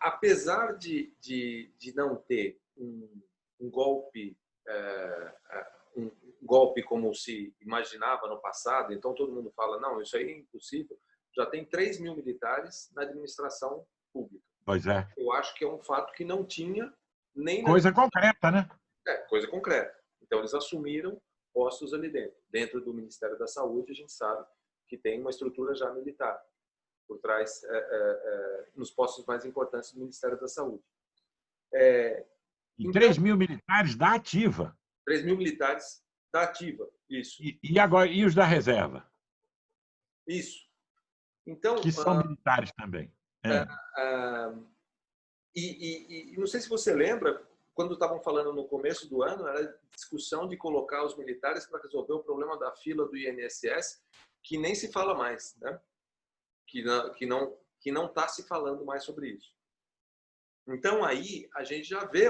apesar de não ter um golpe, um golpe como se imaginava no passado, então todo mundo fala, não, isso aí é impossível, já tem 3 mil militares na administração pública. Pois é. Eu acho que é um fato que não tinha nem coisa concreta, né? coisa concreta. Então, eles assumiram postos ali dentro. Dentro do Ministério da Saúde, a gente sabe que tem uma estrutura já militar por trás, nos postos mais importantes do Ministério da Saúde. E Então, 3 mil militares da ativa. 3 mil militares da ativa, isso. E agora, e os da reserva? Isso. Então, que são militares também. E não sei se você lembra, quando estavam falando no começo do ano, era discussão de colocar os militares para resolver o problema da fila do INSS, que nem se fala mais, né? Que não está se falando mais sobre isso. Então aí a gente já vê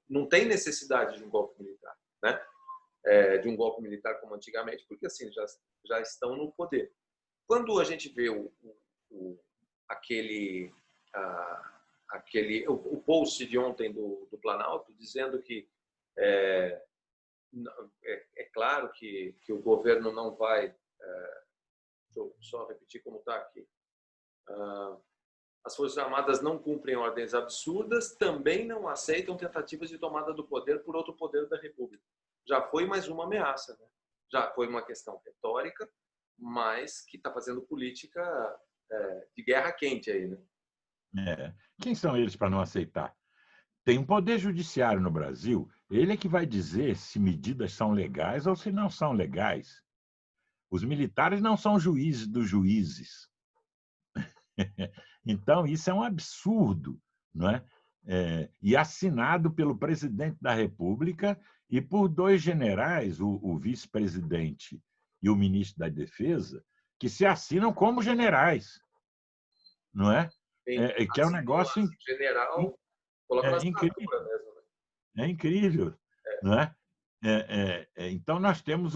não tem necessidade de um golpe militar, né? De um golpe militar como antigamente, porque assim já estão no poder. Quando a gente vê o post de ontem do Planalto dizendo que é claro que o governo não vai, deixa eu só repetir como está aqui, as Forças Armadas não cumprem ordens absurdas, também não aceitam tentativas de tomada do poder por outro poder da República. Já foi mais uma ameaça, né? Já foi uma questão retórica, mas que está fazendo política de guerra quente aí, né? Quem são eles para não aceitar? Tem um poder judiciário no Brasil, ele é que vai dizer se medidas são legais ou se não são legais. Os militares não são juízes dos juízes. Então, isso é um absurdo, não é? E assinado pelo presidente da República e por 2 generais, o vice-presidente e o ministro da Defesa, que se assinam como generais, não é? Que é um negócio general, incrível. É incrível, não é? Então, nós temos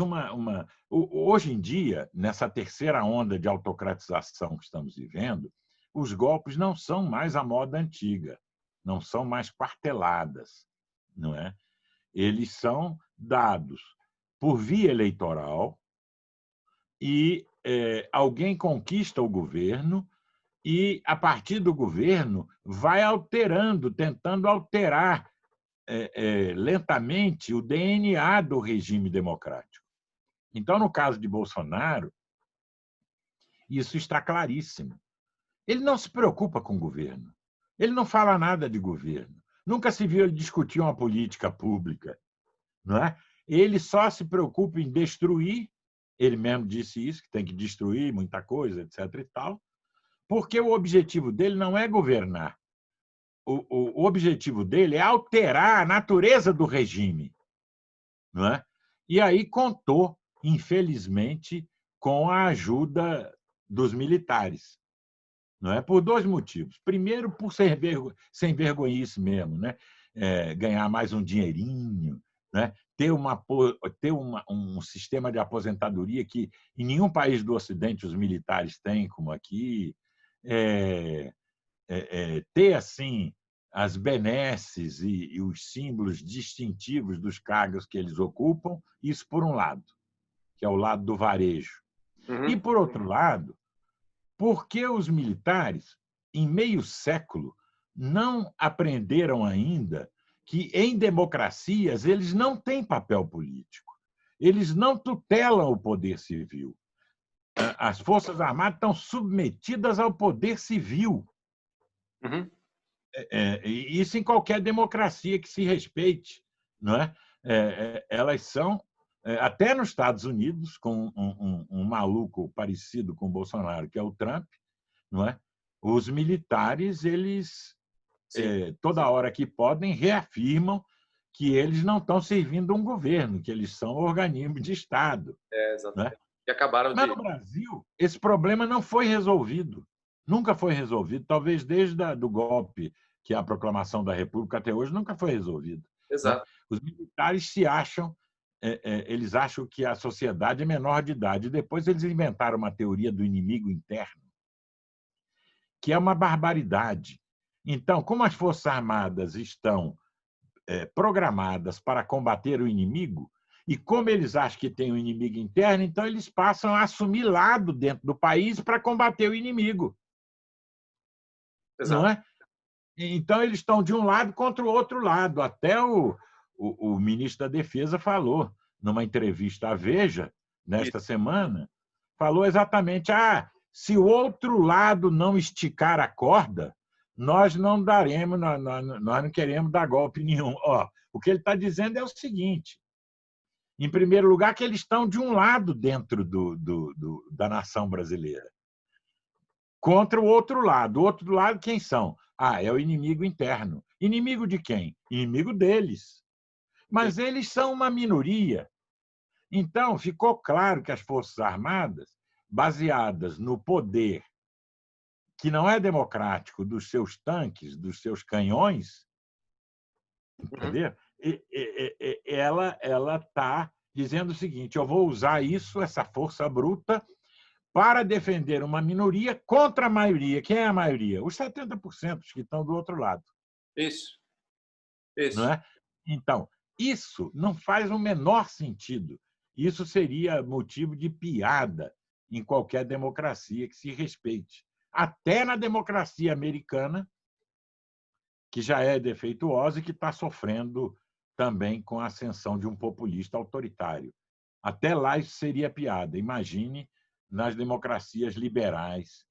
Hoje em dia, nessa terceira onda de autocratização que estamos vivendo, os golpes não são mais a moda antiga, não são mais quarteladas, não é? Eles são dados por via eleitoral e alguém conquista o governo e, a partir do governo, vai alterando, tentando alterar lentamente o DNA do regime democrático. Então, no caso de Bolsonaro, isso está claríssimo. Ele não se preocupa com o governo. Ele não fala nada de governo. Nunca se viu ele discutir uma política pública, não é? Ele só se preocupa em destruir. Ele mesmo disse isso, que tem que destruir muita coisa, etc. e tal, porque o objetivo dele não é governar. O objetivo dele é alterar a natureza do regime, não é? E aí contou, infelizmente, com a ajuda dos militares, não é? Por 2 motivos. Primeiro, por sem vergonhice mesmo, né? Ganhar mais um dinheirinho, né? Ter um sistema de aposentadoria que em nenhum país do Ocidente os militares têm, como aqui, ter assim as benesses e os símbolos distintivos dos cargos que eles ocupam, isso por um lado, que é o lado do varejo. E, por outro lado, porque os militares, em meio século, não aprenderam ainda que, em democracias, eles não têm papel político. Eles não tutelam o poder civil. As Forças Armadas estão submetidas ao poder civil. Isso em qualquer democracia que se respeite, não é? Elas são, até nos Estados Unidos, com um maluco parecido com o Bolsonaro, que é o Trump, não é? Os militares, eles, toda hora que podem, reafirmam que eles não estão servindo um governo, que eles são organismos de Estado. Exatamente. E acabaram Mas no Brasil, esse problema não foi resolvido. Nunca foi resolvido, talvez desde o golpe, que é a proclamação da República, até hoje, nunca foi resolvido. Exato. Né? Os militares se acham, eles acham que a sociedade é menor de idade. Depois eles inventaram uma teoria do inimigo interno, que é uma barbaridade. Então, como as Forças Armadas estão programadas para combater o inimigo, e como eles acham que tem um inimigo interno, então eles passam a assumir lado dentro do país para combater o inimigo. Exato. Não é? Então, eles estão de um lado contra o outro lado. Até o ministro da Defesa falou, numa entrevista à Veja, nesta semana, falou exatamente: se o outro lado não esticar a corda, nós não daremos, nós não queremos dar golpe nenhum. O que ele está dizendo é o seguinte: em primeiro lugar, que eles estão de um lado dentro da nação brasileira, contra o outro lado. O outro lado, quem são? É o inimigo interno. Inimigo de quem? Inimigo deles. Mas eles são uma minoria. Então, ficou claro que as Forças Armadas, baseadas no poder que não é democrático dos seus tanques, dos seus canhões, entendeu? Ela está dizendo o seguinte: eu vou usar isso, essa força bruta, para defender uma minoria contra a maioria. Quem é a maioria? Os 70% que estão do outro lado. Isso. Não é? Então, isso não faz o menor sentido. Isso seria motivo de piada em qualquer democracia que se respeite. Até na democracia americana, que já é defeituosa e que está sofrendo também com a ascensão de um populista autoritário. Até lá isso seria piada. Imagine nas democracias liberais